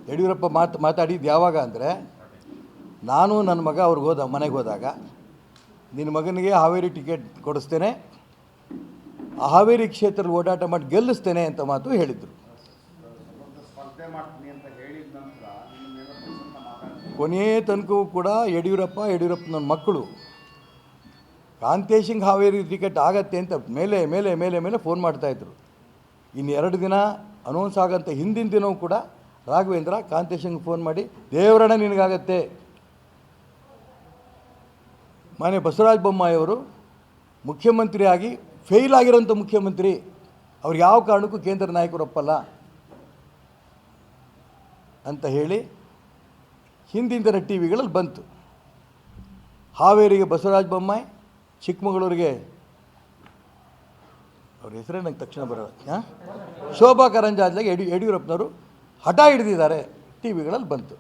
ಯಡಿಯೂರಪ್ಪ ಮಾತಾಡಿದ್ದು ಯಾವಾಗ ಅಂದರೆ, ನಾನು ನನ್ನ ಮಗ ಅವ್ರಿಗೆ ಮನೆಗೆ ಹೋದಾಗ ನಿನ್ನ ಮಗನಿಗೆ ಹಾವೇರಿ ಟಿಕೆಟ್ ಕೊಡಿಸ್ತೇನೆ, ಹಾವೇರಿ ಕ್ಷೇತ್ರದಲ್ಲಿ ಓಡಾಟ ಮಾಡಿ ಗೆಲ್ಲಿಸ್ತೇನೆ ಅಂತ ಮಾತು ಹೇಳಿದರು. ಕೊನೆಯ ತನಕವೂ ಕೂಡ ಯಡಿಯೂರಪ್ಪನ ಮಕ್ಕಳು ಕಾಂತೇಶಿಂಗ್ ಹಾವೇರಿ ಟಿಕೆಟ್ ಆಗತ್ತೆ ಅಂತ ಮೇಲೆ ಮೇಲೆ ಮೇಲೆ ಮೇಲೆ ಫೋನ್ ಮಾಡ್ತಾಯಿದ್ರು. ಇನ್ನು 2 ದಿನ ಅನೌನ್ಸ್ ಆಗಂತ ಹಿಂದಿನ ದಿನವೂ ಕೂಡ ರಾಘವೇಂದ್ರ ಕಾಂತೇಶಂಗೆ ಫೋನ್ ಮಾಡಿ, ದೇವರಣ್ಣ ನಿನಗಾಗತ್ತೆ. ಮಾನ್ಯ ಬಸವರಾಜ ಬೊಮ್ಮಾಯಿಯವರು ಮುಖ್ಯಮಂತ್ರಿಯಾಗಿ ಫೇಲ್ ಆಗಿರೋಂಥ ಮುಖ್ಯಮಂತ್ರಿ, ಅವ್ರು ಯಾವ ಕಾರಣಕ್ಕೂ ಕೇಂದ್ರ ನಾಯಕರು ಒಪ್ಪಲ್ಲ ಅಂತ ಹೇಳಿ ಹಿಂದಿನ ದಿನ ಟಿ ವಿಗಳಲ್ಲಿ ಬಂತು. ಹಾವೇರಿಗೆ ಬಸವರಾಜ ಬೊಮ್ಮಾಯಿ, ಚಿಕ್ಕಮಗಳೂರಿಗೆ ಅವ್ರ ಹೆಸರೇ ನಂಗೆ ತಕ್ಷಣ ಬರೋಲ್ಲ, ಶೋಭಾ ಕರಂದ್ಲಾಜೆಗೆ ಯಡಿಯೂರಪ್ಪನವರು ಹಠ ಹಿಡಿದಿದ್ದಾರೆ ಟಿ ವಿಗಳಲ್ಲಿ ಬಂತು.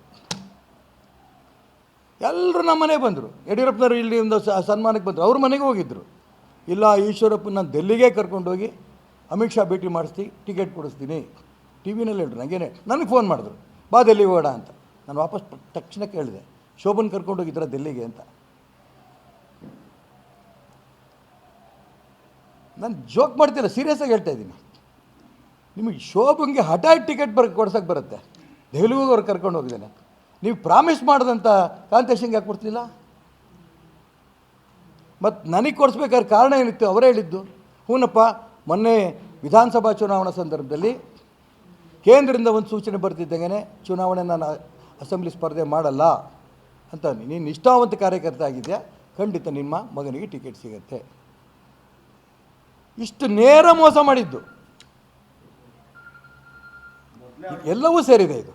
ಎಲ್ಲರೂ ನಮ್ಮ ಮನೆಗೆ ಬಂದರು. ಯಡಿಯೂರಪ್ಪನವರು ಇಲ್ಲಿ ಒಂದು ಸನ್ಮಾನಕ್ಕೆ ಬಂದರು, ಅವ್ರ ಮನೆಗೆ ಹೋಗಿದ್ದರು. ಇಲ್ಲ, ಈಶ್ವರಪ್ಪನ ನಾನು ಡೆಲ್ಲಿಗೆ ಕರ್ಕೊಂಡೋಗಿ ಅಮಿತ್ ಶಾ ಭೇಟಿ ಮಾಡಿಸ್ತೀನಿ, ಟಿಕೆಟ್ ಕೊಡಿಸ್ತೀನಿ. ಟಿ ವಿನಲ್ಲಿ ಹೇಳ್ರು, ನನಗೆ ಫೋನ್ ಮಾಡಿದ್ರು, ಬಾ ಡೆಲ್ಲಿಗೆ ಹೋಗೋಣ ಅಂತ. ನಾನು ವಾಪಸ್ ತಕ್ಷಣ ಕೇಳಿದೆ, ಶೋಭನ್ ಕರ್ಕೊಂಡೋಗಿದ್ರ ಡೆಲ್ಲಿಗೆ ಅಂತ. ನಾನು ಜೋಕ್ ಮಾಡ್ತಿಲ್ಲ, ಸೀರಿಯಸ್ಸಾಗಿ ಹೇಳ್ತಾ ಇದ್ದೀನಿ. ನಿಮಗೆ ಶೋಭನ್ಗೆ ಹಠ ಟಿಕೆಟ್ ಕೊಡ್ಸೋಕ್ಕೆ ಬರುತ್ತೆ, ದೆಹಲಿಗೂ ಅವ್ರು ಕರ್ಕೊಂಡು ಹೋಗಿದ್ದೇನೆ. ನೀವು ಪ್ರಾಮಿಸ್ ಮಾಡಿದಂಥ ಕಾಂತೇಶಂಗೆ ಯಾಕೆ ಕೊಡ್ತಿಲ್ಲ? ಮತ್ತು ನನಗೆ ಕೊಡಿಸ್ಬೇಕಾದ್ರೆ ಕಾರಣ ಏನಿತ್ತು? ಅವರೇ ಹೇಳಿದ್ದು, ಹೂನಪ್ಪ, ಮೊನ್ನೆ ವಿಧಾನಸಭಾ ಚುನಾವಣಾ ಸಂದರ್ಭದಲ್ಲಿ ಕೇಂದ್ರದಿಂದ ಒಂದು ಸೂಚನೆ ಬರ್ತಿದ್ದಂಗೆ ಚುನಾವಣೆ ನಾನು ಅಸೆಂಬ್ಲಿ ಸ್ಪರ್ಧೆ ಮಾಡಲ್ಲ ಅಂತ. ನೀನು ನಿಷ್ಠಾವಂತ ಕಾರ್ಯಕರ್ತ ಆಗಿದೆಯಾ, ಖಂಡಿತ ನಿಮ್ಮ ಮಗನಿಗೆ ಟಿಕೆಟ್ ಸಿಗುತ್ತೆ. ಇಷ್ಟು ನೇರ ಮೋಸ ಮಾಡಿದ್ದು ಎಲ್ಲವೂ ಸೇರಿದೆ ಇದು.